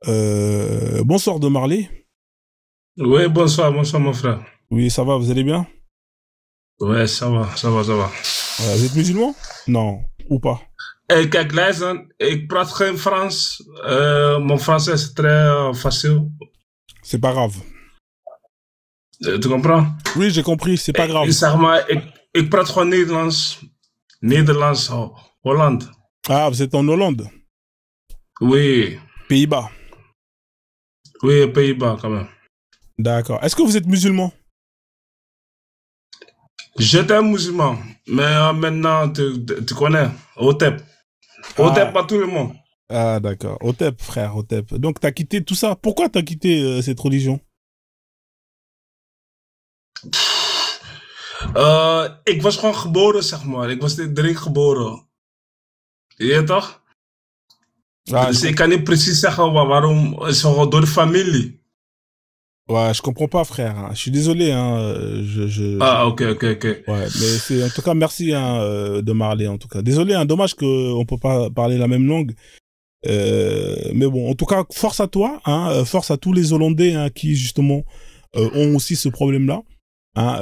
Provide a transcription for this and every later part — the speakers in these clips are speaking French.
Bonsoir de Marley. Oui, bonsoir, bonsoir mon frère. Oui, ça va, vous allez bien? Ouais, ça va, ça va, ça va. Vous êtes musulman? Non, ou pas? Kijk, luister, ik praat geen Frans. Mon français is très facile. C'est pas grave. Tu comprends? Oui, j'ai compris, c'est pas grave. Zeg maar, ik praat gewoon Nederlands. Nederlands, Holland. Ah, vous êtes en Hollande? Oui, Pays-Bas? oui, Pays-Bas quand même. D'accord. Est-ce que vous êtes musulman? J'étais musulman, mais maintenant, tu connais, Otep. Otep, Ah, pas tout le monde. ah d'accord. Otep, frère, Otep. Donc, t'as quitté tout ça. Pourquoi t'as quitté cette religion? Ik was gewoon geboren, zeg maar. Ik was erin geboren. Je weet toch? Ah, Dus ik kan niet precies zeggen waarom. Zo door de familie. ouais, je comprends pas, frère, hein. Je suis désolé, hein. Ah, ok, ok, ok. Ouais, mais c'est en tout cas merci hein, de Marley en tout cas. Désolé, hein, dommage que on peut pas parler la même langue. Mais bon, en tout cas, force à toi, hein, force à tous les Hollandais hein, qui justement ont aussi ce problème-là. Hein,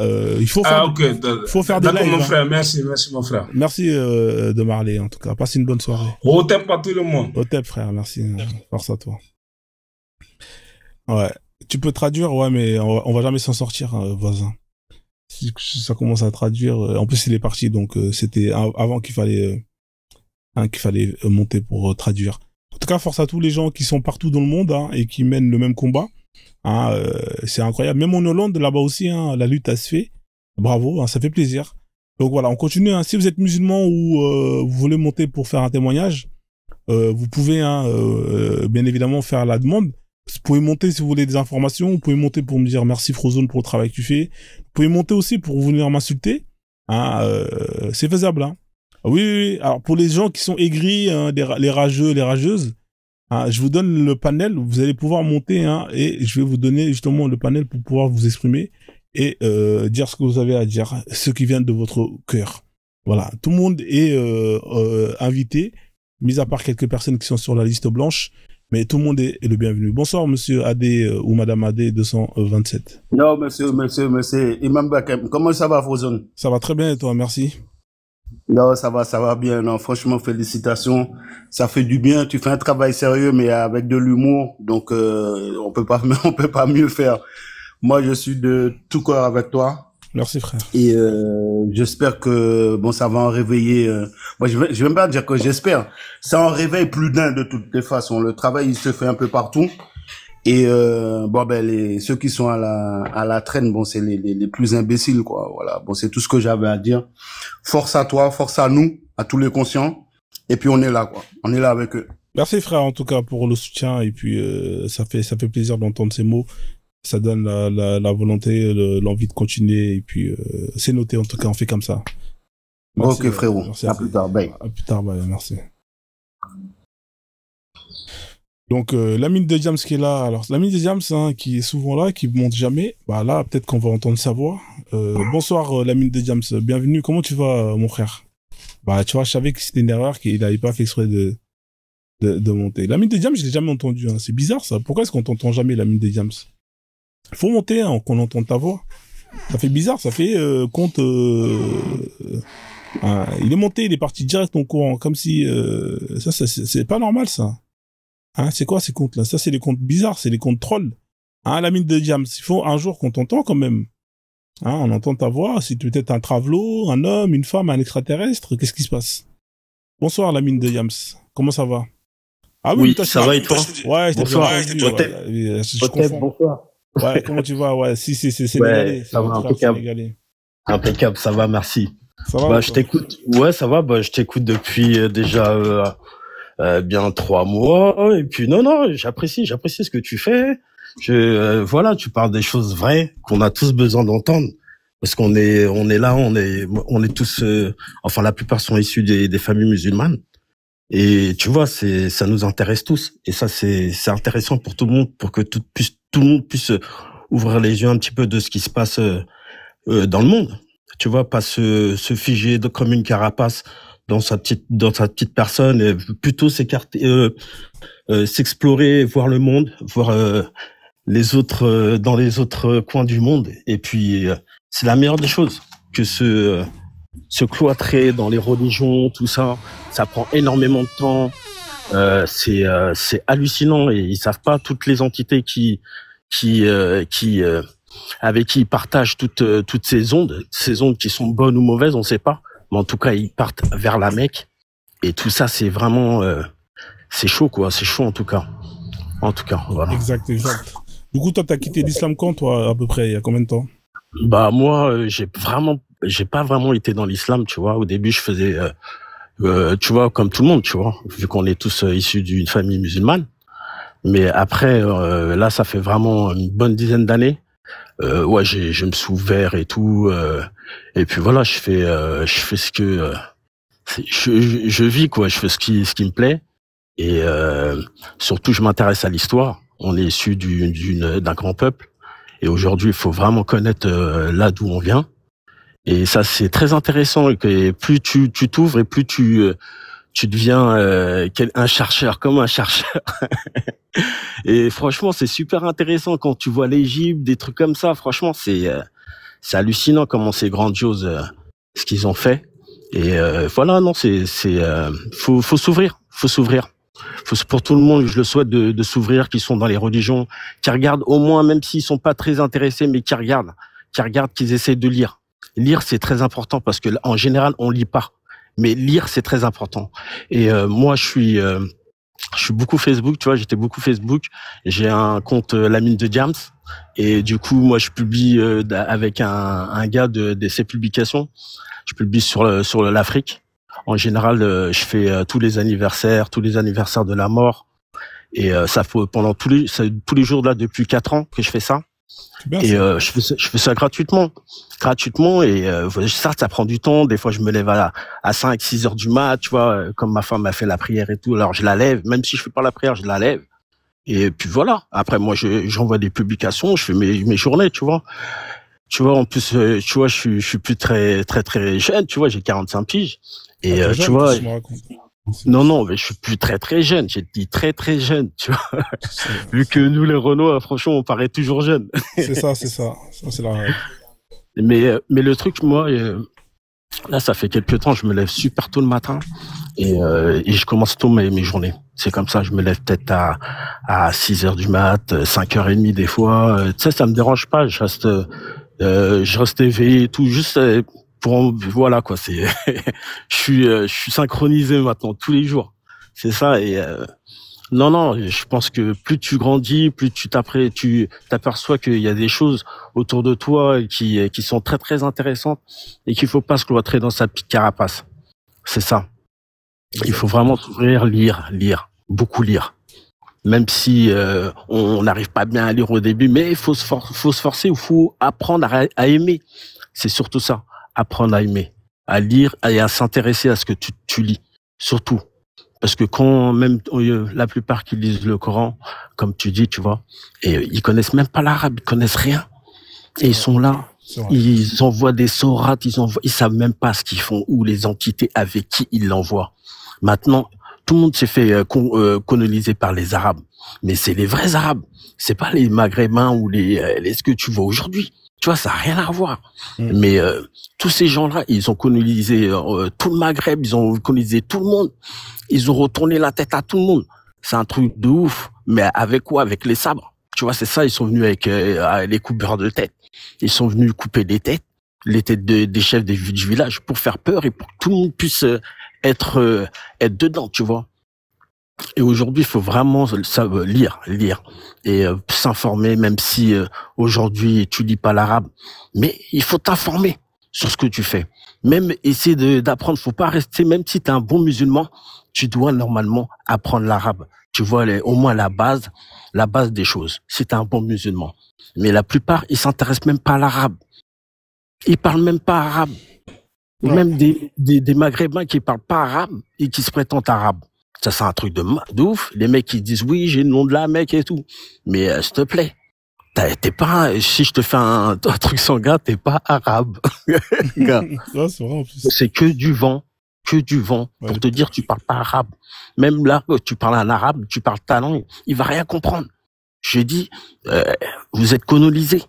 Ah, ok. faut faire des D'accord, lives. mon Hein. frère. Merci, merci, mon frère. Merci de Marley en tout cas. Passe une bonne soirée. On t'aime pas tout le monde. Au top, frère. Merci. Hein. Force à toi. Ouais. Tu peux traduire, ouais, mais on va jamais s'en sortir, hein, voisin. Si ça commence à traduire, en plus il est parti, donc c'était avant qu'il fallait monter pour traduire. En tout cas, force à tous les gens qui sont partout dans le monde hein, et qui mènent le même combat. Hein, c'est incroyable. Même en Hollande, là-bas aussi, hein, la lutte a se fait. Bravo, hein, ça fait plaisir. Donc voilà, on continue. Hein. Si vous êtes musulman ou vous voulez monter pour faire un témoignage, vous pouvez hein, bien évidemment faire la demande. Vous pouvez monter si vous voulez des informations. Vous pouvez monter pour me dire merci Frozone pour le travail que tu fais. Vous pouvez monter aussi pour venir m'insulter. Hein, c'est faisable. Hein. Oui, oui, oui. Alors pour les gens qui sont aigris, hein, les rageux, les rageuses, hein, je vous donne le panel. Vous allez pouvoir monter hein, et je vais vous donner justement le panel pour pouvoir vous exprimer et dire ce que vous avez à dire, ce qui vient de votre cœur. Voilà, tout le monde est invité, mis à part quelques personnes qui sont sur la liste blanche. Mais tout le monde est le bienvenu. Bonsoir, monsieur Adé ou madame Adé 227. Non, monsieur. Imam Bakem, comment ça va, Frozone? Ça va très bien et toi, merci. Non, ça va bien. Non, franchement, félicitations. Ça fait du bien. Tu fais un travail sérieux, mais avec de l'humour. Donc, on peut pas mieux faire. Moi, je suis de tout cœur avec toi. Merci, frère. Et j'espère que bon, ça va en réveiller. Moi, je vais même pas dire que j'espère. Ça en réveille plus d'un de toutes les façons. Le travail, il se fait un peu partout. Et bon, ben ceux qui sont à la traîne, bon, c'est les plus imbéciles, quoi. Voilà. Bon, c'est tout ce que j'avais à dire. Force à toi, force à nous, à tous les conscients. Et puis on est là, quoi. On est là avec eux. Merci, frère, en tout cas pour le soutien. Et puis ça fait plaisir d'entendre ces mots. Ça donne la volonté, l'envie de continuer. Et puis, c'est noté, en tout cas, on fait comme ça. Merci, ok, frérot. Merci à plus tard, bye. À plus tard, bye, merci. Donc, la mine de Diams qui est là. Alors, la mine de Diams, hein, qui est souvent là, qui monte jamais. Bah là, peut-être qu'on va entendre sa voix. Bonsoir, la mine de Diams. Bienvenue. Comment tu vas, mon frère? Bah, tu vois, je savais que c'était une erreur, qu'il n'avait pas fait exprès de monter. La mine de Diams, je l'ai jamais entendu. Hein. C'est bizarre, ça. Pourquoi est-ce qu'on t'entend jamais, la mine de Diams? Faut monter, hein, qu'on entende ta voix. Ça fait bizarre, ça fait compte. Il est monté, il est parti direct en courant, comme si ça c'est pas normal ça. Hein, c'est quoi ces comptes là? Ça c'est les comptes bizarres, c'est les comptes trolls. Hein, la mine de Diams, il faut un jour qu'on t'entend quand même. Hein, on entend ta voix. Si tu es peut-être un travelo, un homme, une femme, un extraterrestre, qu'est-ce qui se passe? Bonsoir la mine de Diams. Comment ça va? Ah oui, ça va et toi? Ouais, bonsoir. Bonsoir. Ouais, comment tu vas? Ouais, si, c'est ouais, ça va, impeccable, ça va, merci. Ça va, bah, je t'écoute. Ouais, ça va, bah, je t'écoute depuis déjà bien 3 mois. Et puis, non, j'apprécie ce que tu fais. Voilà, tu parles des choses vraies qu'on a tous besoin d'entendre. Parce qu'on est là, on est tous, enfin, la plupart sont issus des familles musulmanes. Et tu vois, ça nous intéresse tous. Et ça, c'est intéressant pour tout le monde, pour que tout le monde puisse ouvrir les yeux un petit peu de ce qui se passe dans le monde. Tu vois, pas se figer comme une carapace dans sa petite personne, et plutôt s'écarter, s'explorer, voir le monde, voir les autres dans les autres coins du monde. Et puis c'est la meilleure des choses que se cloîtrer dans les religions, tout ça. Ça prend énormément de temps. C'est hallucinant, et ils savent pas toutes les entités avec qui ils partagent toutes ces ondes qui sont bonnes ou mauvaises, on sait pas. Mais en tout cas, ils partent vers la Mecque, et tout ça, c'est vraiment, c'est chaud, quoi. C'est chaud, en tout cas. Voilà. Exact. Du coup, toi, t'as quitté l'islam quand, toi, à peu près, il y a combien de temps? Bah, moi, j'ai pas vraiment été dans l'islam, tu vois. Au début, je faisais, tu vois, comme tout le monde, tu vois, vu qu'on est tous issus d'une famille musulmane. Mais après, là, ça fait vraiment une bonne dizaine d'années. Ouais, je me suis ouvert et tout. Et puis voilà, je fais ce que je vis, quoi. Je fais ce qui me plaît. Et surtout, je m'intéresse à l'histoire. On est issu d'un grand peuple. Et aujourd'hui, il faut vraiment connaître là d'où on vient. Et ça, c'est très intéressant. Et plus tu t'ouvres, et plus tu deviens un chercheur, comme un chercheur. Et franchement, c'est super intéressant quand tu vois l'Égypte, des trucs comme ça. Franchement, c'est hallucinant comment c'est grandiose ce qu'ils ont fait. Et voilà, non, faut s'ouvrir, pour tout le monde, je le souhaite de s'ouvrir, qui sont dans les religions, qui regardent au moins, même s'ils sont pas très intéressés, mais qui regardent, qu'ils essaient de lire. Lire, c'est très important, parce que en général, on lit pas. Mais lire, c'est très important. Et moi, je suis beaucoup Facebook, tu vois, j'étais beaucoup Facebook. J'ai un compte La Mine de Diams. Et du coup, moi, je publie avec un gars de ses publications. Je publie sur l'Afrique. En général, je fais tous les anniversaires de la mort. Et ça fait pendant tous les jours là, depuis 4 ans que je fais ça. Bien, et je fais ça gratuitement, et ça prend du temps. Des fois, je me lève à 5-6 heures du mat, tu vois, comme ma femme m'a fait la prière et tout. Alors je la lève, même si je fais pas la prière, je la lève. Et puis voilà. Après, moi, j'envoie des publications, je fais mes journées, tu vois. Tu vois, en plus, tu vois, je suis plus très très très jeune, tu vois, j'ai 45 piges. Et tu vois. Non, mais je suis plus très très jeune. J'ai dit très très jeune, tu vois. Vu que nous les Renault, franchement, on paraît toujours jeunes. C'est ça. Ça, c'est la règle. Mais le truc, moi, là, ça fait quelques temps, je me lève super tôt le matin, et je commence tôt mes journées. C'est comme ça, je me lève peut-être à 6 heures du mat, 5h30 des fois. Tu sais, ça me dérange pas. Je reste éveillé et tout, juste voilà, quoi. C'est je suis synchronisé maintenant tous les jours. C'est ça. Et non, je pense que plus tu grandis, plus tu t'aperçois qu'il y a des choses autour de toi qui sont très très intéressantes, et qu'il faut pas se cloîtrer dans sa petite carapace. C'est ça. Il faut vraiment s'ouvrir, lire, beaucoup lire. Même si on n'arrive pas bien à lire au début, mais il faut se forcer, il faut apprendre à aimer. C'est surtout ça, apprendre à aimer, à lire et à s'intéresser à ce que tu lis, surtout. Parce que quand même la plupart qui lisent le Coran, comme tu dis, tu vois, et ils connaissent même pas l'arabe, ils connaissent rien, et ils sont là, ils envoient des sourates, ils savent même pas ce qu'ils font, ou les entités avec qui ils l'envoient. Maintenant, tout le monde s'est fait coloniser par les Arabes, mais c'est les vrais Arabes, c'est pas les Maghrébins ou ce que tu vois aujourd'hui. Tu vois, ça n'a rien à voir. Mais tous ces gens-là, ils ont colonisé tout le Maghreb, ils ont colonisé tout le monde. Ils ont retourné la tête à tout le monde. C'est un truc de ouf. Mais avec quoi? Avec les sabres. Tu vois, c'est ça, ils sont venus avec les coupeurs de tête. Ils sont venus couper les têtes des chefs du village, pour faire peur et pour que tout le monde puisse être dedans, tu vois. Et aujourd'hui, il faut vraiment lire et s'informer, même si aujourd'hui tu lis pas l'arabe, mais il faut t'informer sur ce que tu fais. Même essayer d'apprendre, faut pas rester, même si tu es un bon musulman, tu dois normalement apprendre l'arabe. Tu vois, au moins la base des choses, si tu es un bon musulman. Mais la plupart, ils s'intéressent même pas à l'arabe. Ils parlent même pas arabe. Ouais. Même des Maghrébins qui parlent pas arabe et qui se prétendent arabes. Ça, c'est un truc de ouf. Les mecs qui disent oui, j'ai le nom de la Mecque et tout. Mais s'il te plaît, t'es pas, si je te fais un truc sanguin, t'es pas arabe. Ouais, c'est vrai, en plus. C'est que du vent. que du vent pour te dire tu parles pas arabe. Même là, tu parles un arabe, tu parles ta langue, il va rien comprendre. Je dis, vous êtes colonisés,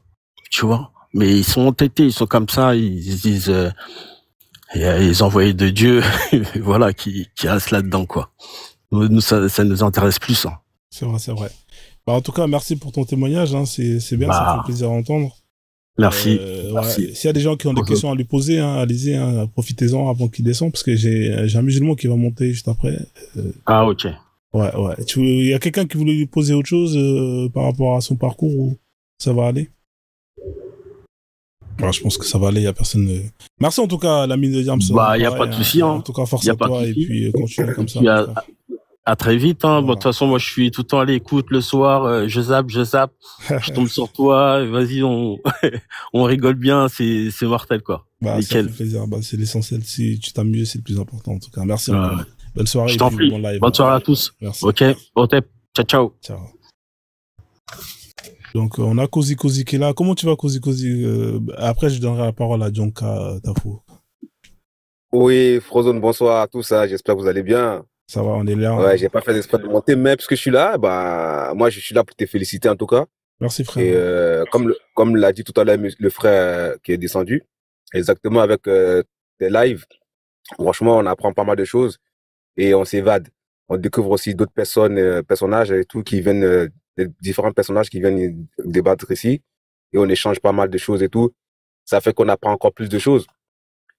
tu vois. Mais ils sont entêtés, ils sont comme ça, ils disent, les envoyés de Dieu, voilà, qui restent là-dedans, quoi. Nous, ça nous intéresse plus, hein. C'est vrai, c'est vrai. Bah, en tout cas, merci pour ton témoignage, hein. C'est bien, ça fait plaisir à entendre. Merci. Ouais. S'il y a des gens qui ont des questions à lui poser, hein, allez-y, hein, profitez-en avant qu'il descende, parce que j'ai un musulman qui va monter juste après. Ah, ok. Ouais. Il y a quelqu'un qui voulait lui poser autre chose par rapport à son parcours ou ça va aller? Ouais, je pense que ça va aller, il y a personne. Merci en tout cas, l'ami de Diams. Bah, il y a pas de souci, hein. En tout cas, force à toi et puis continue comme ça. À très vite, hein. Voilà. Bon, de toute façon, moi, je suis tout le temps à l'écoute le soir, je zappe, je tombe sur toi, vas-y, on rigole bien, c'est mortel, quoi. Bah, nickel. Ça fait plaisir, bah, c'est l'essentiel. Si tu t'amuses, c'est le plus important, en tout cas. Merci encore. Bonne soirée. Je t'en prie. Bon live. Bonne soirée à tous. Merci. Ok, au tep. Ciao. Donc, on a Kozi qui est là. Comment tu vas, Kozi? Après, je donnerai la parole à Djonka Tafou. Oui, Frozone, bonsoir à tous. J'espère que vous allez bien. Ça va, on est là. Ouais, j'ai pas fait d'esprit de monter, mais puisque je suis là, bah, moi, je suis là pour te féliciter en tout cas. Merci, frère. Et comme l'a dit tout à l'heure le frère qui est descendu, exactement avec tes lives, franchement, on apprend pas mal de choses et on s'évade. On découvre aussi d'autres personnages et tout qui viennent, des différents personnages qui viennent débattre ici et on échange pas mal de choses et tout. Ça fait qu'on apprend encore plus de choses.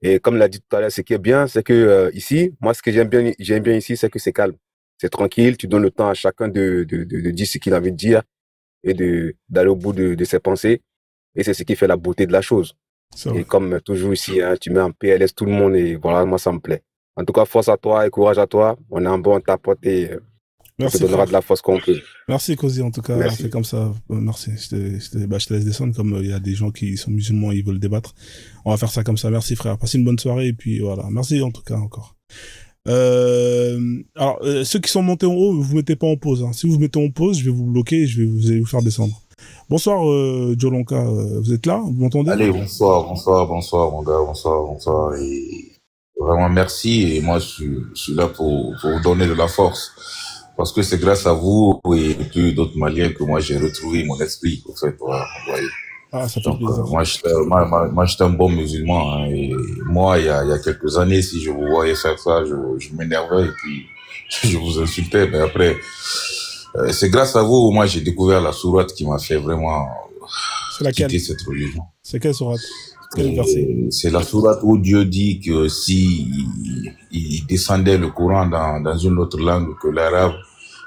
Et comme l'a dit tout à l'heure, ce qui est bien, c'est que ici, moi, ce que j'aime bien ici, c'est que c'est calme, c'est tranquille. Tu donnes le temps à chacun de dire ce qu'il a envie de dire et d'aller au bout de ses pensées. Et c'est ce qui fait la beauté de la chose. Et comme toujours ici, hein, tu mets en PLS tout le monde et voilà, moi, ça me plaît. En tout cas, force à toi et courage à toi. On est en bon tapote et on te donnera de la force qu'on peut. Merci, Kozi, en tout cas. Merci. On fait comme ça. Merci. Je te laisse descendre comme il y a des gens qui sont musulmans, ils veulent débattre. On va faire ça comme ça. Merci, frère. Passez une bonne soirée et puis voilà. Merci, en tout cas, encore. Alors, ceux qui sont montés en haut, vous mettez pas en pause, hein. Si vous mettez en pause, je vais vous bloquer et vous allez vous faire descendre. Bonsoir, Djolonka. Vous êtes là? Vous m'entendez? Allez, bonsoir, mon gars. Bonsoir. Et vraiment, merci. Et moi, je suis là pour vous donner de la force. Parce que c'est grâce à vous et puis d'autres Maliens que moi j'ai retrouvé mon esprit, en fait. Voilà, ah, ça fait plaisir. Moi, j'étais un bon musulman, hein, et moi, il y a quelques années, si je vous voyais faire ça, je m'énervais et puis je vous insultais. Mais après, c'est grâce à vous, moi, j'ai découvert la sourate qui m'a fait vraiment quitter cette religion. C'est quelle sourate? Quel verset? C'est la sourate où Dieu dit que si il descendait le Coran dans une autre langue que l'arabe,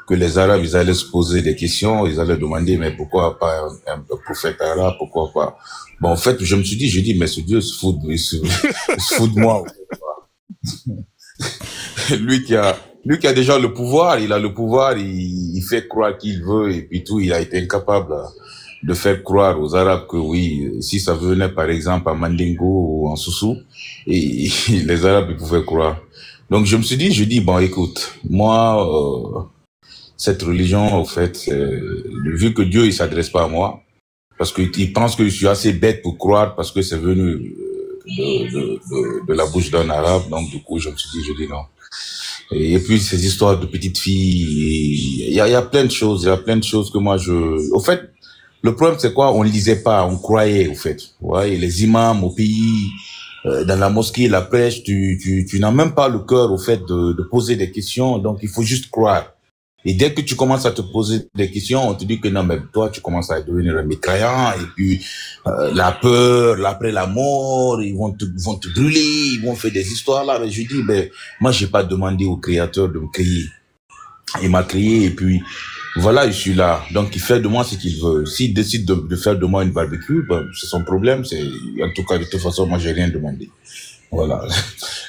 que les Arabes, ils allaient se poser des questions, ils allaient demander, mais pourquoi pas un prophète arabe, pourquoi pas? Bon, en fait, je me suis dit, mais ce Dieu se fout de moi. Lui qui a déjà le pouvoir, il a le pouvoir, il fait croire qu'il veut, et puis tout, il a été incapable de faire croire aux Arabes que oui, si ça venait par exemple à Mandingo ou en Soussou, et les Arabes, ils pouvaient croire. Donc je me suis dit, bon, écoute, moi, cette religion, au fait, vu que Dieu, il s'adresse pas à moi, parce qu'il pense que je suis assez bête pour croire, parce que c'est venu de la bouche d'un Arabe, donc du coup, je me dis non. Et puis, ces histoires de petites filles, il y a plein de choses, que moi, au fait, le problème, c'est quoi? On lisait pas, on croyait, au fait. Ouais, et les imams au pays, dans la mosquée, la prêche, tu n'as même pas le cœur, au fait, de poser des questions, donc il faut juste croire. Et dès que tu commences à te poser des questions, on te dit que non, mais toi, tu commences à devenir un mécréant, et puis la peur, après la mort, ils vont te brûler, ils vont faire des histoires là. Mais je dis, ben, moi, j'ai pas demandé au Créateur de me créer. Il m'a créé, et puis voilà, je suis là. Donc, il fait de moi ce qu'il veut. S'il décide de faire de moi une barbecue, ben, c'est son problème. En tout cas, de toute façon, moi, j'ai rien demandé. Voilà.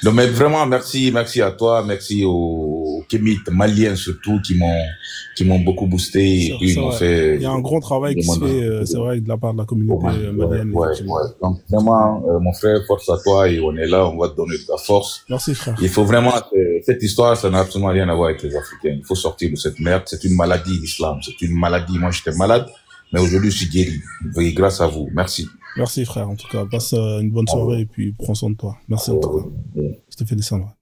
Donc, mais vraiment, merci à toi, merci aux Kémites maliens surtout qui m'ont beaucoup boosté et qui m'ont fait. Il y a un grand travail qui se fait, c'est vrai, de la part de la communauté malienne. Ouais. Donc vraiment, mon frère, force à toi et on est là, on va te donner de la force. Merci, frère. Il faut vraiment, cette histoire, ça n'a absolument rien à voir avec les Africains. Il faut sortir de cette merde. C'est une maladie, l'islam. C'est une maladie. Moi, j'étais malade, mais aujourd'hui, je suis guéri. Et grâce à vous. Merci. Merci, frère. En tout cas, passe une bonne soirée et puis prends soin de toi. Merci en tout cas. Je te fais descendre.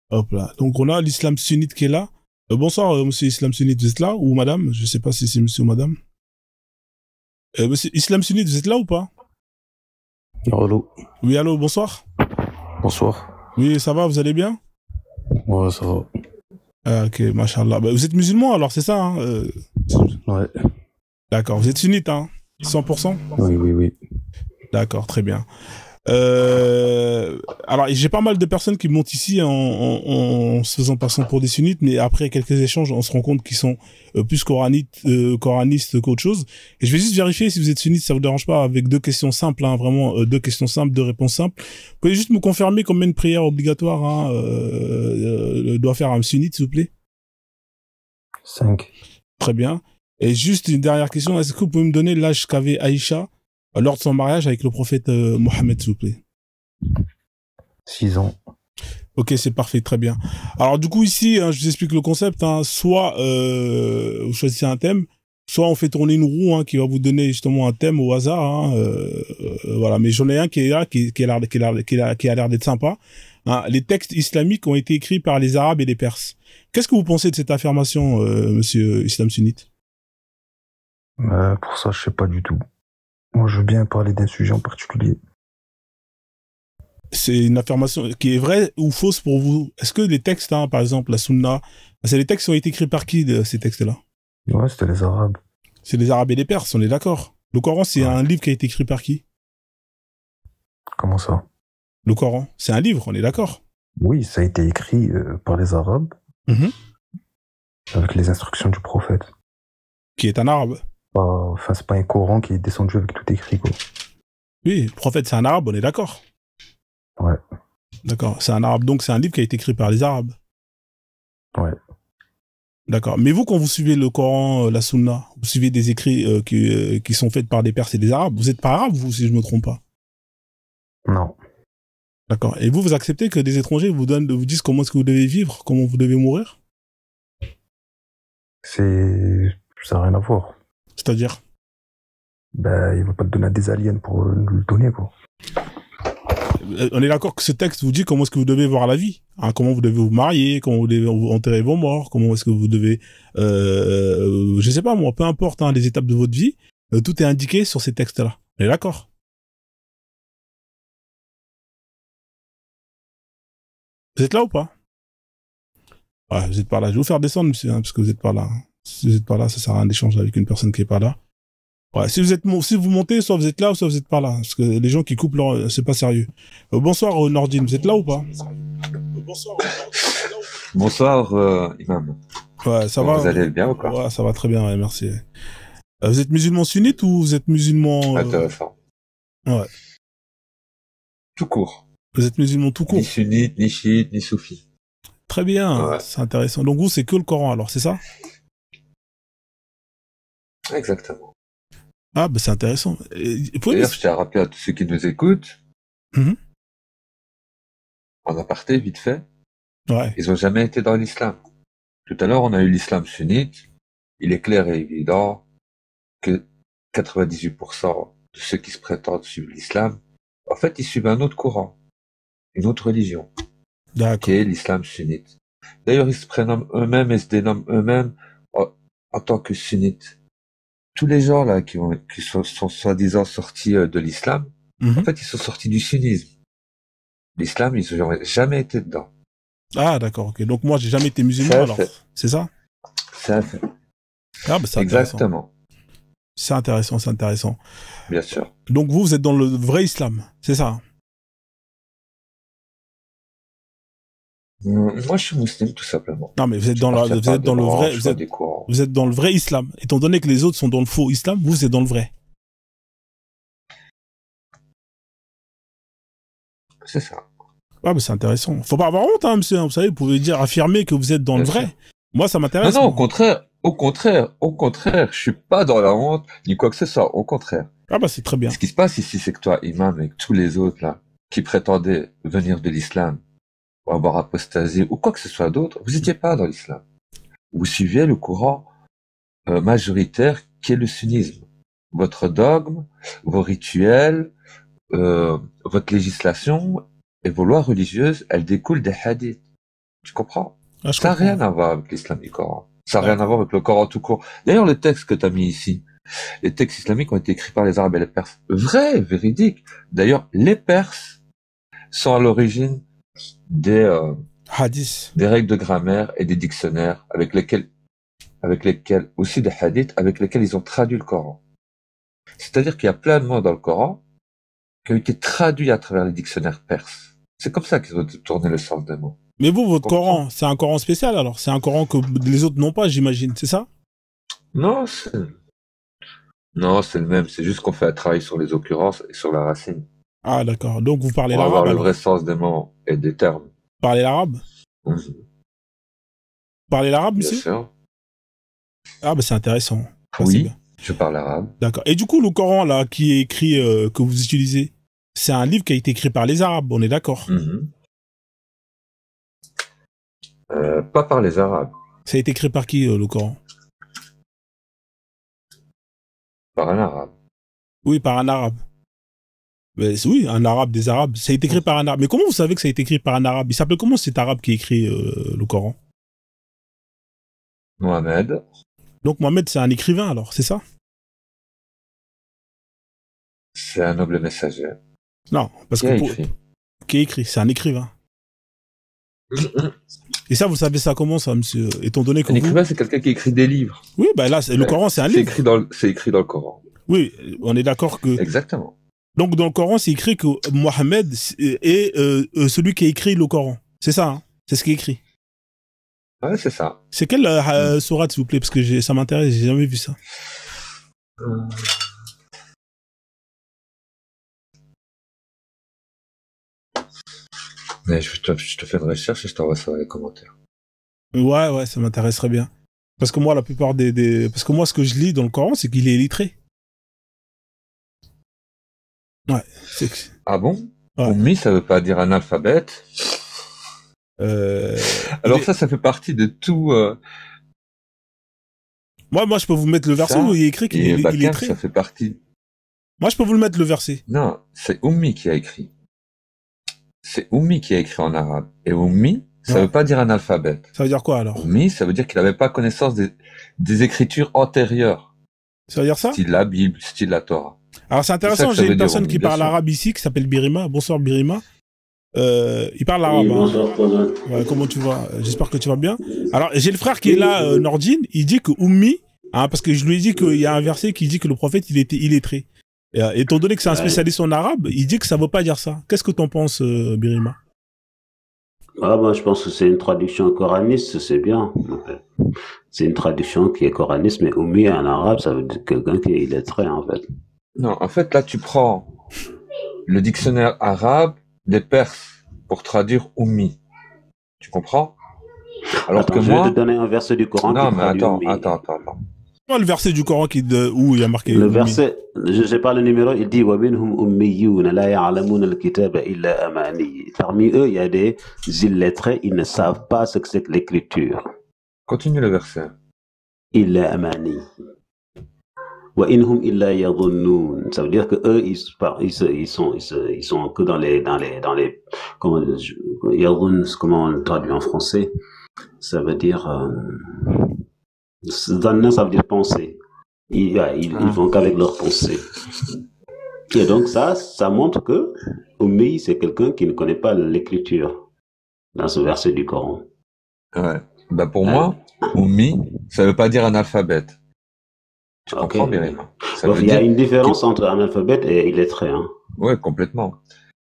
Hop là. Donc, on a l'islam sunnite qui est là. Bonsoir, monsieur Islam Sunnite, vous êtes là? Ou madame? Je sais pas si c'est monsieur ou madame. Monsieur Islam Sunnite, vous êtes là ou pas? Allô. Oui, allô, bonsoir. Bonsoir. Oui, ça va, vous allez bien? Ouais, ça va. Ah, ok, machallah. Bah, vous êtes musulman alors, c'est ça, hein? Ouais. D'accord, vous êtes sunnite, hein? 100%? Oui. D'accord, très bien. Alors, j'ai pas mal de personnes qui montent ici en se faisant passer pour des sunnites, mais après quelques échanges, on se rend compte qu'ils sont plus coranistes qu'autre chose. Et je vais juste vérifier si vous êtes sunnite, ça vous dérange pas, avec deux questions simples, hein, vraiment deux questions simples, deux réponses simples. Vous pouvez juste me confirmer combien de prières obligatoires doit faire un sunnite, s'il vous plaît? 5. Très bien. Et juste une dernière question, est-ce que vous pouvez me donner l'âge qu'avait Aïcha lors de son mariage avec le prophète Mohammed, s'il vous plaît? 6 ans. Ok, c'est parfait, très bien. Alors du coup ici, hein, je vous explique le concept. Hein, soit vous choisissez un thème, soit on fait tourner une roue hein, qui va vous donner justement un thème au hasard. Hein, voilà, mais j'en ai un qui est là, qui a l'air d'être sympa. Hein, les textes islamiques ont été écrits par les Arabes et les Perses. Qu'est-ce que vous pensez de cette affirmation, monsieur Islam Sunnite? Pour ça, je sais pas du tout. Moi, je veux bien parler d'un sujet en particulier. C'est une affirmation qui est vraie ou fausse pour vous? Est-ce que les textes, hein, par exemple, la Sunna, c'est les textes qui ont été écrits par qui, ces textes-là? Ouais, c'était les Arabes. C'est les Arabes et les Perses, on est d'accord. Le Coran, c'est un livre qui a été écrit par qui? Comment ça? Le Coran, c'est un livre, on est d'accord. Oui, ça a été écrit par les Arabes, avec les instructions du prophète. Qui est un arabe. Enfin, c'est pas un Coran qui est descendu avec tout écrit, quoi. Oui, le prophète, c'est un arabe, on est d'accord. Ouais. D'accord, c'est un arabe, donc c'est un livre qui a été écrit par les Arabes. Ouais. D'accord. Mais vous, quand vous suivez le Coran, la Sunna, vous suivez des écrits qui sont faits par des Perses et des Arabes, vous n'êtes pas arabe, vous, si je me trompe pas? Non. D'accord. Et vous acceptez que des étrangers vous disent comment est-ce que vous devez vivre, comment vous devez mourir? Ça n'a rien à voir. C'est-à-dire? Ben, il va pas te donner à des aliens pour nous le donner, quoi. On est d'accord que ce texte vous dit comment est-ce que vous devez voir la vie, hein, comment vous devez vous marier, comment vous devez enterrer vos morts, comment est-ce que vous devez, je sais pas moi, peu importe hein, les étapes de votre vie, tout est indiqué sur ces textes-là. On est d'accord? Vous êtes là ou pas? Ouais, vous êtes pas là. Je vais vous faire descendre, monsieur, hein, parce que vous êtes pas là. Si vous êtes pas là, ça sert à rien d'échanger avec une personne qui est pas là. Ouais, si vous montez, soit vous êtes là, soit vous êtes pas là. Parce que les gens qui coupent c'est pas sérieux. Bonsoir, Nordine. Vous êtes là ou pas? Bonsoir, Imam. Ouais, ça va. Vous allez bien ou quoi? Ouais, ça va très bien, ouais, merci. Vous êtes musulman sunnite ou vous êtes musulman... Intéressant. Ouais. Tout court. Vous êtes musulman tout court? Ni sunnite, ni chiite, ni soufi. Très bien, ouais. C'est intéressant. Donc vous, c'est que le Coran alors, c'est ça? Exactement. Ah, bah c'est intéressant. D'ailleurs, je tiens à rappeler à tous ceux qui nous écoutent, en aparté, vite fait, ils n'ont jamais été dans l'islam. Tout à l'heure, on a eu l'islam sunnite. Il est clair et évident que 98% de ceux qui se prétendent suivre l'islam, en fait, ils suivent un autre courant, une autre religion, qui est l'islam sunnite. D'ailleurs, ils se prénomment eux-mêmes et se dénomment eux-mêmes en tant que sunnites. Tous les gens là qui sont soi-disant sortis de l'islam, en fait, ils sont sortis du sunnisme. L'islam, ils n'ont jamais été dedans. Ah, d'accord, ok. Donc moi, j'ai jamais été musulman alors. C'est ça? C'est un fait. Ah, bah c'est exactement. C'est intéressant, c'est intéressant. Bien sûr. Donc vous êtes dans le vrai islam, c'est ça? Moi, je suis musulman, tout simplement. Non, mais vous êtes dans le vrai islam. Étant donné que les autres sont dans le faux islam, vous êtes dans le vrai. C'est ça. Ah, mais c'est intéressant. Faut pas avoir honte, hein, monsieur. Vous savez, vous pouvez affirmer que vous êtes dans le vrai. Moi, ça m'intéresse. Non, au contraire, je suis pas dans la honte, ni quoi que ce soit. Au contraire. Ah, bah, c'est très bien. Ce qui se passe ici, c'est que toi, imam, avec tous les autres, là, qui prétendaient venir de l'islam, ou avoir apostasé, ou quoi que ce soit d'autre, vous n'étiez pas dans l'islam. Vous suiviez le courant majoritaire qui est le sunnisme. Votre dogme, vos rituels, votre législation Et vos lois religieuses, elles découlent des hadiths. Tu comprends? Ça n'a rien à voir avec l'islam du Coran. Ça n'a rien à voir avec le Coran tout court. D'ailleurs, le texte que tu as mis ici, les textes islamiques ont été écrits par les Arabes et les Perses. Vrai, véridique. D'ailleurs, les Perses sont à l'origine des hadiths, des règles de grammaire et des dictionnaires avec lesquels aussi des hadiths avec lesquels ils ont traduit le Coran. C'est-à-dire qu'il y a plein de mots dans le Coran qui ont été traduits à travers les dictionnaires perses. C'est comme ça qu'ils ont tourné le sens des mots. Mais vous, votre Coran, c'est un Coran spécial alors? C'est un Coran que les autres n'ont pas, j'imagine, c'est ça? Non, c'est le même. C'est juste qu'on fait un travail sur les occurrences et sur la racine. Ah, d'accord. Donc vous parlez l'arabe. l'arabe. On va voir le vrai sens des mots et des termes. Vous parlez l'arabe? Vous parlez l'arabe, monsieur? Bien sûr. Ah, bah c'est intéressant. Ça, oui, je parle arabe. D'accord. Et du coup, le Coran, là, qui est écrit, que vous utilisez, c'est un livre qui a été écrit par les Arabes, on est d'accord? Pas par les Arabes. Ça a été écrit par qui, le Coran? Par un Arabe. Oui, par un Arabe. Mais, oui, un Arabe, des Arabes. Ça a été écrit par un Arabe. Mais comment vous savez que ça a été écrit par un Arabe? Il s'appelle comment cet Arabe qui écrit le Coran? Mohamed. Donc Mohamed, c'est un écrivain alors, c'est ça? C'est un noble messager. Non, parce que qui a écrit, c'est un écrivain. Et ça, vous savez ça comment ça, monsieur? Étant donné que un écrivain, c'est quelqu'un qui écrit des livres. Oui, bah là, le Coran, c'est un livre. C'est écrit dans le Coran. Oui, on est d'accord que. Exactement. Donc dans le Coran, c'est écrit que Mohamed est celui qui a écrit le Coran. C'est ça, hein? C'est ce qui est écrit. Ouais, c'est ça. C'est quelle sourate, s'il vous plaît? Parce que ça m'intéresse, j'ai jamais vu ça. Mais je te fais une recherche et je t'envoie ça dans les commentaires. Ouais, ça m'intéresserait bien. Parce que moi, la plupart parce que moi, ce que je lis dans le Coran, c'est qu'il est illettré. Ouais. Ah bon? Ouais. Ummi, ça veut pas dire analphabète. Alors ça fait partie de tout. Moi, je peux vous mettre le verset où il est écrit qu'il est illettré. Ça fait partie. Moi, je peux vous le mettre le verset. Non, c'est Ummi qui a écrit. C'est Ummi qui a écrit en arabe. Et Ummi, ça veut pas dire analphabète. Ça veut dire quoi alors? Ummi, ça veut dire qu'il n'avait pas connaissance des écritures antérieures. Ça veut dire ça? Style la Bible, style la Torah. Alors c'est intéressant, j'ai une personne qui parle arabe ici, qui s'appelle Birima. Bonsoir Birima. Il parle arabe. Oui, bonsoir, ouais, comment tu vas? J'espère que tu vas bien. Alors j'ai le frère qui est là, Nordine, il dit que Ummi, parce que je lui ai dit qu'il y a un verset qui dit que le prophète il était illettré. Étant donné que c'est un spécialiste en arabe, il dit que ça veut pas dire ça. Qu'est-ce que t'en penses, Birima? Moi je pense que c'est une traduction coraniste, c'est bien. C'est une traduction qui est coraniste, mais Ummi en arabe, ça veut dire quelqu'un qui est illettré en fait. Non, en fait là tu prends le dictionnaire arabe des Perses pour traduire Ummi. Tu comprends? Alors que moi... Je vais te donner un verset du Coran non, qui mais traduit attends. Le verset du Coran où il y a marqué... Le verset, je sais pas le numéro, il dit « وَمِنْهُمْ أُمِّيُّونَ لَا يَعْلَمُونَ الْكِتَابَ إِلَّا أَمَانِيَّ » Parmi eux, il y a des illettrés, ils ne savent pas ce que c'est que l'écriture. Continue le verset. « إِلَّا أَمَانِيَّ » وَإِنْهُمْ إِلَّا يَظُنُّونَ. Ça veut dire que eux, ils sont que dans les comment on traduit en français? Ça veut dire zanna, ça veut dire penser. Ils vont qu'avec leur pensée. Et donc ça montre que Ummi, c'est quelqu'un qui ne connaît pas l'écriture dans ce verset du Coran. Ouais. Bah pour moi, Ummi, ça veut pas dire analphabète. Tu comprends bien? Il y a une différence entre analphabète et illettré. Hein. Ouais, complètement.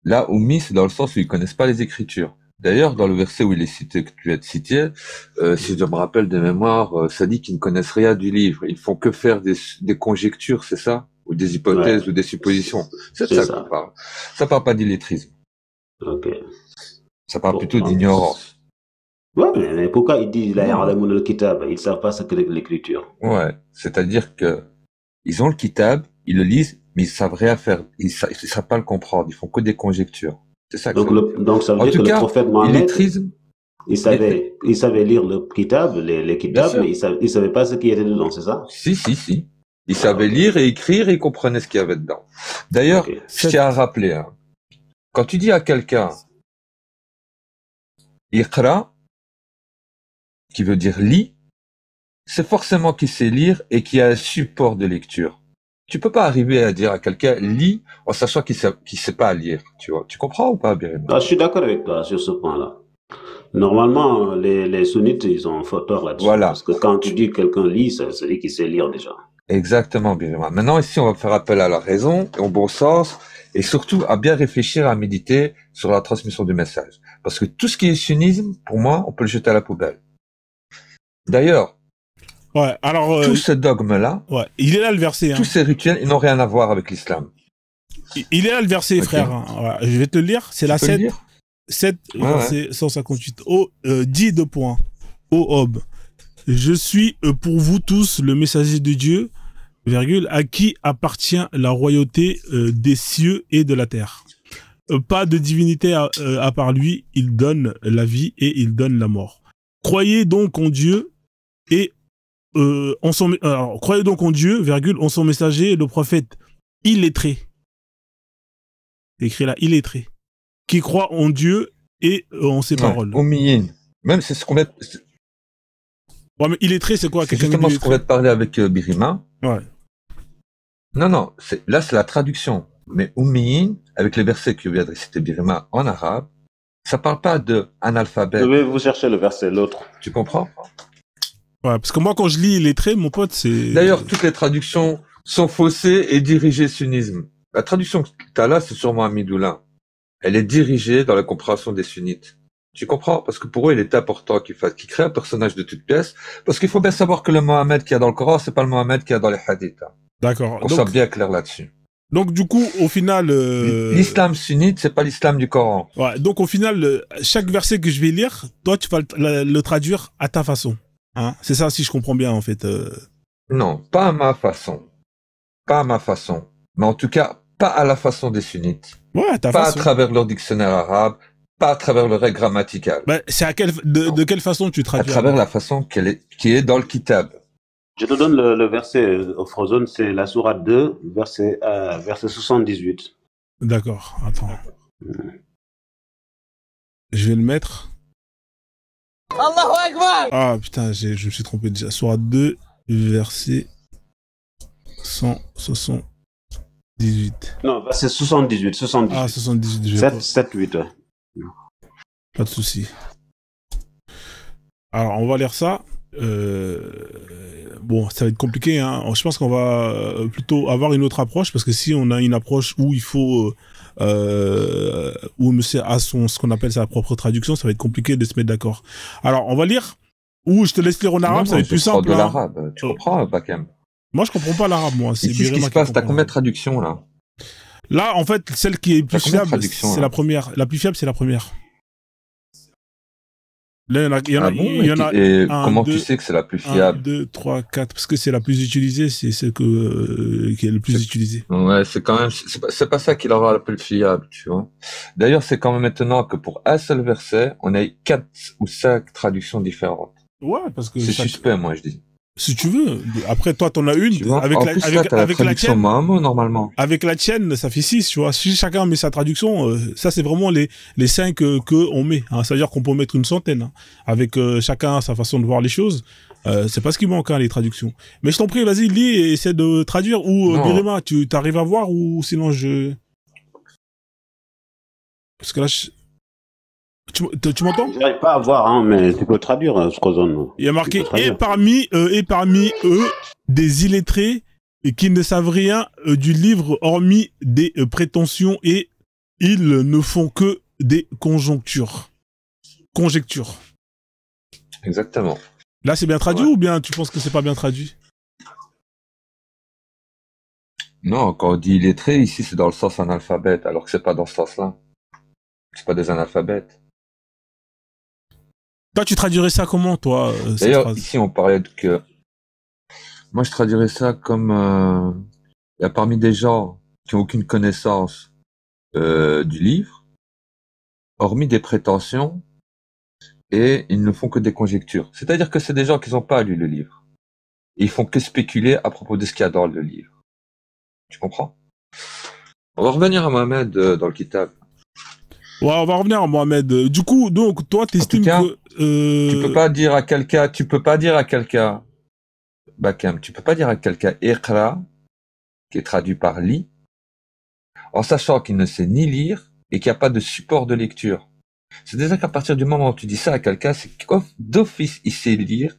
Là, Ummi, c'est dans le sens où ils connaissent pas les écritures. D'ailleurs, dans le verset où il est cité, que tu as cité, si je me rappelle de mémoire, ça dit qu'ils ne connaissent rien du livre. Ils font que faire des conjectures, c'est ça? Ou des hypothèses ou des suppositions. C'est ça qu'on parle. Ça parle pas d'illettrisme. Ok. Ça parle plutôt d'ignorance. Ouais, mais pourquoi ils disent la ya'lamun al-kitab? Ils savent pas ce que l'écriture. Ouais. C'est-à-dire que ils ont le kitab, ils le lisent, mais ils savent rien faire. Ils savent pas le comprendre. Ils font que des conjectures. C'est ça. Donc ça veut dire que le prophète Mohammed, il savait lire le kitab, les kitabs, mais il savait pas ce qui était dedans, c'est ça? Si. Il savait lire et écrire et il comprenait ce qu'il y avait dedans. D'ailleurs, je tiens à rappeler, quand tu dis à quelqu'un, Iqra, qui veut dire lit, c'est forcément qui sait lire et qui a un support de lecture. Tu peux pas arriver à dire à quelqu'un lit en sachant qu'il sait pas lire, tu vois. Tu comprends ou pas, Birim? Je suis d'accord avec toi sur ce point-là. Normalement, les sunnites, ils ont fort tort là-dessus. Voilà. Parce que quand tu dis que quelqu'un lit, ça dit qu'il sait lire déjà. Exactement, Birima. Maintenant, ici, on va faire appel à la raison, au bon sens, et surtout à bien réfléchir, à méditer sur la transmission du message. Parce que tout ce qui est sunnisme, pour moi, on peut le jeter à la poubelle. D'ailleurs, ouais, alors, tout ce dogme-là, ouais, il est là le verset. Hein. Tous ces rituels, ils n'ont rien à voir avec l'islam. Il est là le verset, okay. Frère. Hein. Voilà, je vais te le lire. C'est la 7, verset 158. Dis 2 points. Ô Ob, je suis pour vous tous le messager de Dieu, virgule, à qui appartient la royauté des cieux et de la terre. Pas de divinité à part lui, il donne la vie et il donne la mort. Croyez donc en Dieu et croyez donc en Dieu, virgule, en son messager, le prophète illettré. Écrit là, illettré. Qui croit en Dieu et en ses paroles. Omiyin. Même c'est ce qu'on va... Ouais, mais illettré, c'est quoi? C'est justement ce qu'on va te parler avec Birima. Ouais. Non, là c'est la traduction. Mais Omiyin, avec les versets que vient de réciter Birima en arabe, ça parle pas de analphabète. Je vais vous chercher le verset, l'autre. Tu comprends? Ouais, parce que moi, quand je lis illettré, mon pote, c'est... D'ailleurs, toutes les traductions sont faussées et dirigées sunnisme. La traduction que tu as là, c'est sûrement Amidoula. Elle est dirigée dans la compréhension des sunnites. Tu comprends? Parce que pour eux, il est important qu'ils créent un personnage de toute pièce. Parce qu'il faut bien savoir que le Mohammed qu'il y a dans le Coran, c'est pas le Mohammed qu'il y a dans les hadiths. D'accord. On soit bien clair là-dessus. Donc, du coup, au final... L'islam sunnite, c'est pas l'islam du Coran. Ouais, donc au final, chaque verset que je vais lire, toi, tu vas le traduire à ta façon. Hein? C'est ça, si je comprends bien, en fait. Non, pas à ma façon. Pas à ma façon. Mais en tout cas, pas à la façon des sunnites. Ouais, à ta pas façon. À travers leur dictionnaire arabe, pas à travers leur règle grammaticale. Bah, c'est de quelle façon tu traduis? À travers la façon qui est dans le kitab. Je te donne le verset au Frozone, c'est la sourate 2, verset 78. D'accord, attends. Je vais le mettre. Allahu Akbar! Ah putain, je me suis trompé déjà. Sourate 2, verset 178. Non, verset 78. Ah, 78. 7, 8. Ouais. Pas de souci. Alors, on va lire ça. Bon, ça va être compliqué, hein. Je pense qu'on va plutôt avoir une autre approche, parce que si on a une approche où il faut où monsieur a ce qu'on appelle sa propre traduction, ça va être compliqué de se mettre d'accord. Alors, on va lire, ou je te laisse lire en arabe, ça va être plus simple. De l'arabe, tu comprends, Bakem? Moi, je comprends pas l'arabe, moi. C'est ce qui se passe. T'as combien de traductions, là? Là, en fait, celle qui est plus fiable, c'est la première. La plus fiable, c'est la première. Là, il y en a, et comment tu sais que c'est la plus fiable? 1, 2, 3, 4, parce que c'est la plus utilisée, c'est celle qui est le plus utilisée. Ouais, c'est quand même, c'est pas ça qui la rend la plus fiable, tu vois. D'ailleurs, c'est quand même étonnant que pour un seul verset, on ait 4 ou 5 traductions différentes. Ouais, parce que c'est suspect, moi, je dis. Si tu veux. Après, toi, t'en as une. Avec la tienne. Normalement. Avec la tienne, ça fait 6, tu vois. Si chacun met sa traduction, ça, c'est vraiment les 5 que on met. Hein. Ça veut dire qu'on peut mettre une centaine. Hein. Avec chacun sa façon de voir les choses. C'est pas ce qui manque, hein, les traductions. Mais je t'en prie, vas-y, lis et essaie de traduire. Ou, Birima, tu t'arrives à voir ou sinon je... Parce que là, Tu m'entends? J'arrive pas à voir, hein, mais tu peux traduire, Frozone. Il y a marqué et parmi eux des illettrés qui ne savent rien du livre hormis des prétentions et ils ne font que des conjectures. Exactement. Là, c'est bien traduit ou bien tu penses que c'est pas bien traduit? Non, quand on dit illettré, ici c'est dans le sens analphabète, alors que c'est pas dans ce sens-là. C'est pas des analphabètes. Toi, tu traduirais ça comment, toi, D'ailleurs, ici, on parlait que... Moi, je traduirais ça comme... Il y a parmi des gens qui n'ont aucune connaissance du livre, hormis des prétentions, et ils ne font que des conjectures. C'est-à-dire que c'est des gens qui n'ont pas lu le livre. Ils font que spéculer à propos de ce qu'il y a dans le livre. Tu comprends? On va revenir à Mohamed dans le kitab. Ouais, on va revenir à Mohamed. Du coup, donc, toi, t'estimes que... Tu peux pas dire à quelqu'un, Bakam, tu peux pas dire à quelqu'un Iqra, qui est traduit par lit, en sachant qu'il ne sait ni lire et qu'il n'y a pas de support de lecture. C'est déjà qu'à partir du moment où tu dis ça à quelqu'un, c'est que d'office, il sait lire,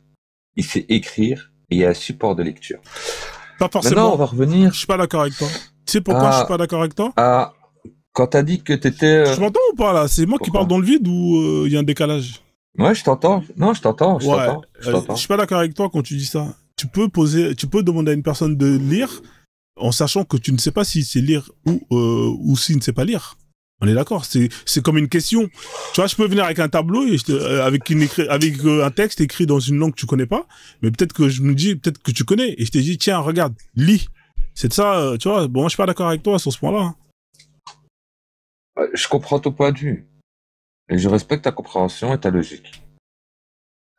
il sait écrire et il y a un support de lecture. Pas forcément. Maintenant, on va revenir. Je suis pas d'accord avec toi. Tu sais pourquoi je suis pas d'accord avec toi? Quand t'as dit que t'étais... Tu m'entends ou pas, là? C'est moi qui parle dans le vide ou il y a un décalage? Ouais, je t'entends. Non, je t'entends. Je suis pas d'accord avec toi quand tu dis ça. Tu peux demander à une personne de lire en sachant que tu ne sais pas s'il sait lire ou s'il ne sait pas lire. On est d'accord, c'est comme une question. Tu vois, je peux venir avec un tableau et avec un texte écrit dans une langue que tu connais pas, mais peut-être que je me dis, peut-être que tu connais, et je t'ai dit, tiens, regarde, lis. C'est de ça, tu vois. Bon, moi, je suis pas d'accord avec toi sur ce point-là. Je comprends ton point de vue. Et je respecte ta compréhension et ta logique.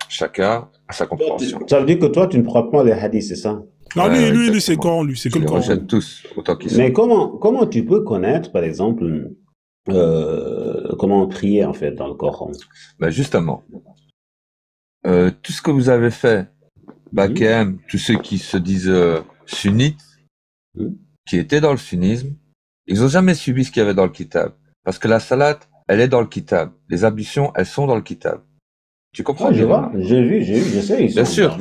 Chacun a sa compréhension. Ça veut dire que toi, tu ne crois pas les hadiths, c'est ça? Non, lui, c'est Coran, lui, c'est que le Coran. Je les rejette tous, autant qu'ils sont. Mais comment tu peux connaître, par exemple, comment prier, en fait, dans le Coran? Ben justement, tout ce que vous avez fait, Bakem, tous ceux qui se disent sunnites, qui étaient dans le sunnisme, ils n'ont jamais suivi ce qu'il y avait dans le kitab. Parce que la salat, elle est dans le kitab. Les ablutions, elles sont dans le kitab. Tu comprends? Je vois, j'ai vu, je sais. Bien sûr.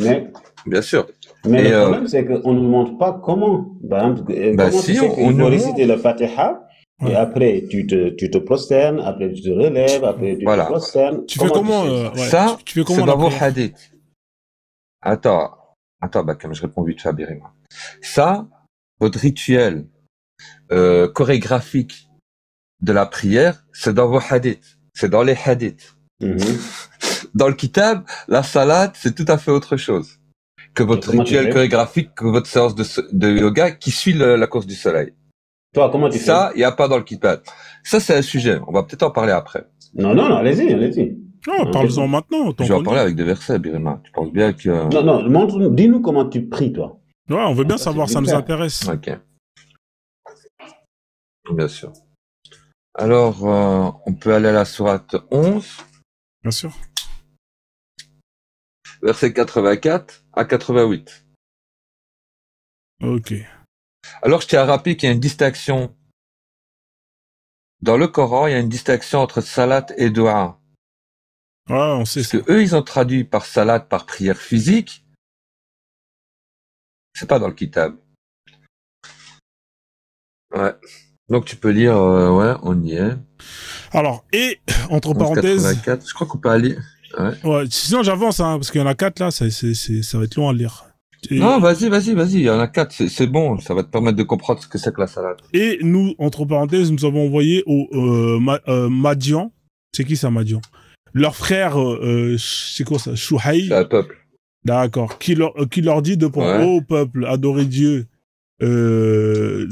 Bien sûr. Mais le problème, c'est qu'on ne nous montre pas comment. Comment si, tu sais qu'il faut réciter le Fatiha, et après, tu te prosternes, après, tu te relèves, après, tu te prosternes. Tu fais comment ça, c'est dans vos hadiths. Attends, Bakam, je réponds vite fait à Birima. Ça, votre rituel chorégraphique de la prière, c'est dans vos hadiths. C'est dans les hadiths. Dans le kitab, la salat, c'est tout à fait autre chose que votre rituel chorégraphique, que votre séance de yoga qui suit la course du soleil. Toi, comment tu fais? Ça, il n'y a pas dans le kitab. Ça, c'est un sujet. On va peut-être en parler après. Non, allez-y. Non, parle-en maintenant. Je vais en parler avec des versets, Birima. Tu penses bien que... Non, dis-nous comment tu pries, toi. Ouais, on veut bien savoir, ça nous intéresse. Ok. Bien sûr. Alors, on peut aller à la sourate 11. Bien sûr. Verset 84 à 88. Ok. Alors, je tiens à rappeler qu'il y a une distinction. Dans le Coran, il y a une distinction entre salat et dua. Ouais, on sait ça. Parce que eux, ils ont traduit par salat, par prière physique. C'est pas dans le kitab. Ouais. Donc, tu peux lire, ouais, on y est. Alors, et, entre parenthèses. 84, je crois qu'on peut aller. Ouais, sinon j'avance, hein, parce qu'il y en a 4 là, ça va être long à lire. Non, vas-y, il y en a 4, c'est bon, ça va te permettre de comprendre ce que c'est que la salade. Et nous, entre parenthèses, nous avons envoyé au Madian, c'est qui ça, Madian? Leur frère, c'est quoi ça, Chouhaï? C'est un peuple. D'accord, qui leur dit deux points, ô peuple, adorez Dieu, deux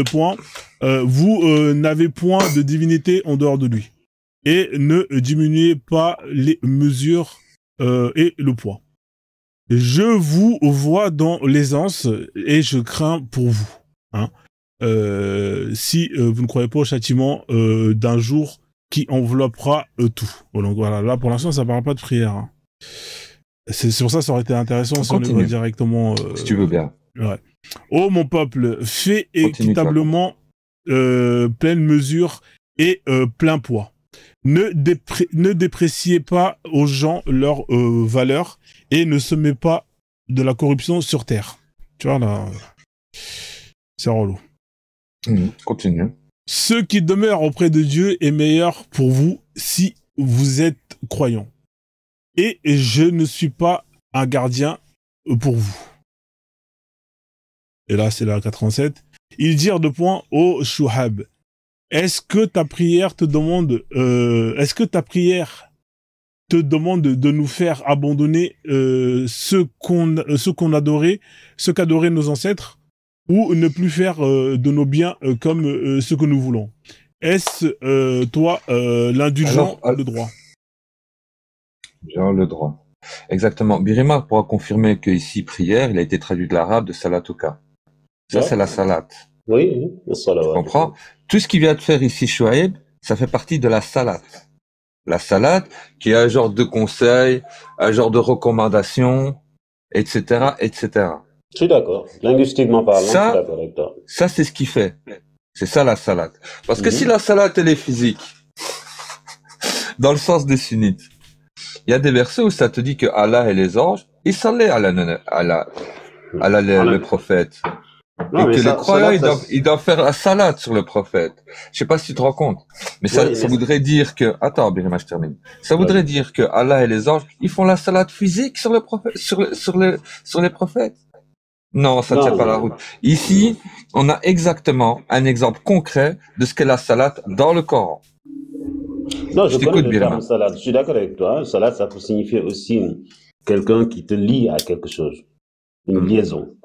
points, vous n'avez point de divinité en dehors de lui. Et ne diminuez pas les mesures et le poids. Je vous vois dans l'aisance et je crains pour vous. Hein. Si vous ne croyez pas au châtiment d'un jour qui enveloppera tout. Bon, donc voilà, là pour l'instant ça parle pas de prière. Hein. C'est pour ça aurait été intéressant si on le voit directement. Si tu veux bien. Ouais. Oh mon peuple, fais équitablement pleine mesure et plein poids. Ne dépréciez pas aux gens leur valeur et ne semez pas de la corruption sur terre. Tu vois, là, c'est relou. Continue. Ce qui demeure auprès de Dieu est meilleur pour vous si vous êtes croyant. Et je ne suis pas un gardien pour vous. Et là, c'est la 87. Ils dirent de point au Chouhab. Est-ce que ta prière te demande de nous faire abandonner ce qu'on adorait, ce qu'adoraient nos ancêtres, ou ne plus faire de nos biens comme ce que nous voulons? Est-ce toi l'indulgent le droit? Genre le droit. Exactement. Birima pourra confirmer que ici prière, il a été traduit de l'arabe de salatuka. Ça c'est la salat. Oui, le salat. Tu comprends? Tout ce qu'il vient de faire ici Chouaib, ça fait partie de la salade. La salade, qui est un genre de conseil, un genre de recommandation, etc., etc. Je suis d'accord. Linguistiquement parlant, je suis d'accord avec toi. Ça, c'est ce qui fait. C'est ça la salade. Parce que si la salade, elle est physique, dans le sens des sunnites, il y a des versets où ça te dit que Allah et les anges, ils sallaient à le prophète. Non, et que les croyants, ils doivent faire la salade sur le prophète. Je sais pas si tu te rends compte. Mais ça voudrait dire que, attends, Birima, je termine. Ça voudrait dire que Allah et les anges, ils font la salade physique sur le prophète, sur les prophètes. Non, ça tient pas la route. Ici, on a exactement un exemple concret de ce qu'est la salade dans le Coran. Non, je connais le terme salade. Je suis d'accord avec toi. Salade, ça peut signifier aussi quelqu'un qui te lie à quelque chose. Une liaison.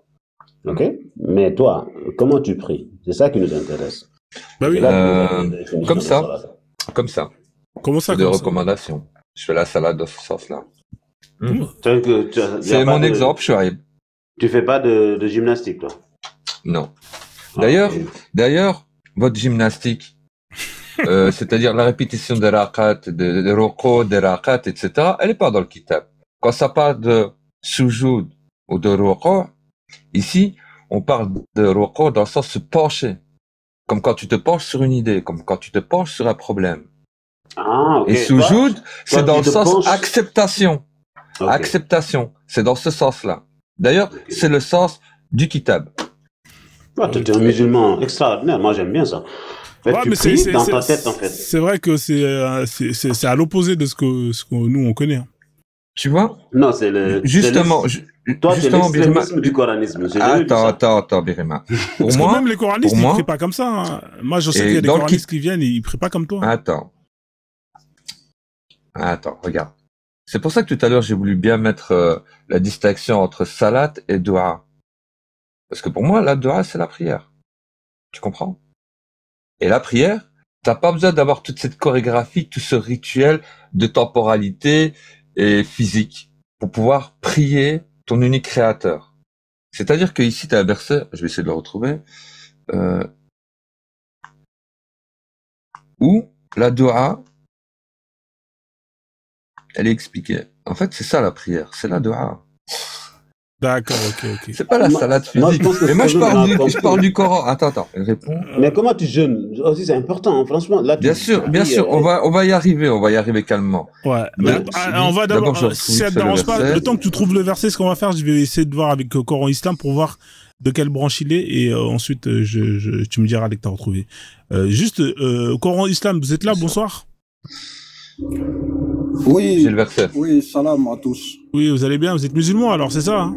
Ok? Mais toi, comment tu pries? C'est ça qui nous intéresse. Bah oui. Comme ça. Comme ça. Comment ça? De recommandations. Je fais la salade dans ce sens-là. C'est mon exemple, Chouaib. Tu fais pas de gymnastique, toi? Non. D'ailleurs, votre gymnastique, c'est-à-dire la répétition des raqat, des roko, des raqat, etc., elle est pas dans le kitab. Quand ça parle de sujoud ou de roko, ici, on parle de roko dans le sens se pencher. Comme quand tu te penches sur une idée, comme quand tu te penches sur un problème. Ah, ok. Et sujoud, c'est dans le sens acceptation. Okay. Acceptation. C'est dans ce sens-là. D'ailleurs, c'est le sens du kitab. Tu es un musulman extraordinaire. Moi, j'aime bien ça. En fait, tu pries dans ta tête, en fait. C'est vrai que c'est à l'opposé de ce que nous, on connaît. Tu vois? Non, c'est le... Justement, toi, c'est l'extrémisme du coranisme. Attends, Birima. Parce que même les coranistes, ils prient pas comme ça. Hein. Moi, je sais qu'il y a des coranistes qui viennent et ils prient pas comme toi. Attends, regarde. C'est pour ça que tout à l'heure, j'ai voulu bien mettre la distinction entre salat et dua. Parce que pour moi, la dua, c'est la prière. Tu comprends? Et la prière, t'as pas besoin d'avoir toute cette chorégraphie, tout ce rituel de temporalité et physique pour pouvoir prier ton unique créateur. C'est-à-dire que ici, t'as un verset, je vais essayer de le retrouver, où la dua, elle est expliquée. En fait, c'est ça la prière, c'est la dua. D'accord, ok. C'est pas la salade physique. Mais moi, je parle du Coran. Attends, réponds. Mais comment tu jeûnes? Aussi, c'est important, franchement. Là, bien sûr, on va y arriver calmement. Ouais, mais on va d'abord, si ça te dérange pas, le temps que tu trouves le verset, ce qu'on va faire, je vais essayer de voir avec Coran Islam pour voir de quelle branche il est, et ensuite, tu me diras dès que t'as retrouvé. Juste, Coran Islam, vous êtes là, bonsoir? Oui, j'ai le verset. Oui, salam à tous. Oui, vous allez bien, vous êtes musulman alors, c'est ça hein?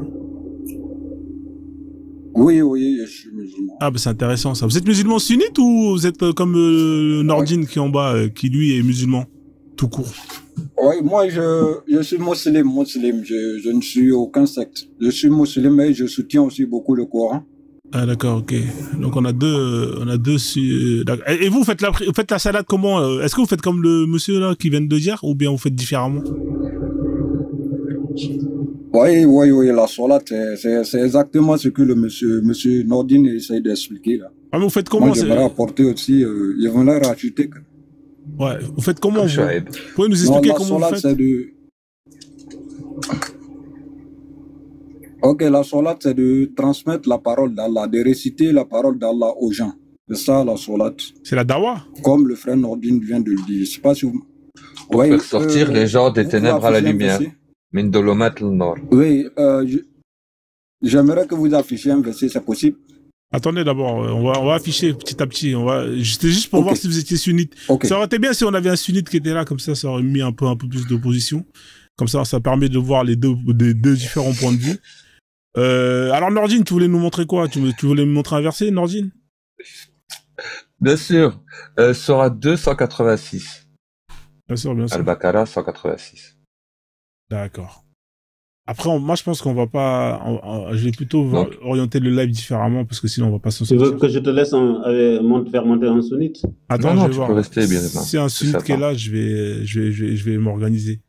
Oui, je suis musulman. Ah, bah c'est intéressant ça. Vous êtes musulman sunnite ou vous êtes comme Nordine qui est en bas, qui lui est musulman, tout court? Oui, moi je suis musulman, je ne suis aucun secte. Je suis musulman et je soutiens aussi beaucoup le Coran. Ah d'accord, ok. Donc on a deux. Et vous faites la salade comment? Est-ce que vous faites comme le monsieur là qui vient de dire, ou bien vous faites différemment? Oui, la salade c'est exactement ce que le monsieur Nordine essaie d'expliquer là. Ah mais vous faites comment? Moi je vais apporter aussi, je vais rajouter. Ouais, vous faites comment vous pouvez nous expliquer comment vous faites? Ok, la salade, c'est de transmettre la parole d'Allah, de réciter la parole d'Allah aux gens. C'est ça, la salade. C'est la dawa? Comme le frère Nordine vient de le dire. Je sais pas si vous... Pour faire sortir les gens des ténèbres à la lumière. Min dolomat al-nord. Oui, j'aimerais que vous affichiez un verset, c'est possible? Attendez d'abord, on va afficher petit à petit. C'était juste pour voir si vous étiez sunnite. Ça aurait été bien si on avait un sunnite qui était là, comme ça aurait mis un peu plus d'opposition. Comme ça permet de voir les deux différents points de vue. Alors Nordine, tu voulais nous montrer quoi? Tu voulais me montrer un verset, Nordine? Bien sûr. Sera 286. Bien sûr. Al-Baqarah 186. D'accord. Après, moi je pense qu'on va pas... je vais plutôt orienter le live différemment, parce que sinon on va pas s'en sortir. Tu veux que je te laisse faire monter un sunnite? Attends, non, je vais tu voir. peux rester bien. Si un sunnite qui est là, je vais m'organiser.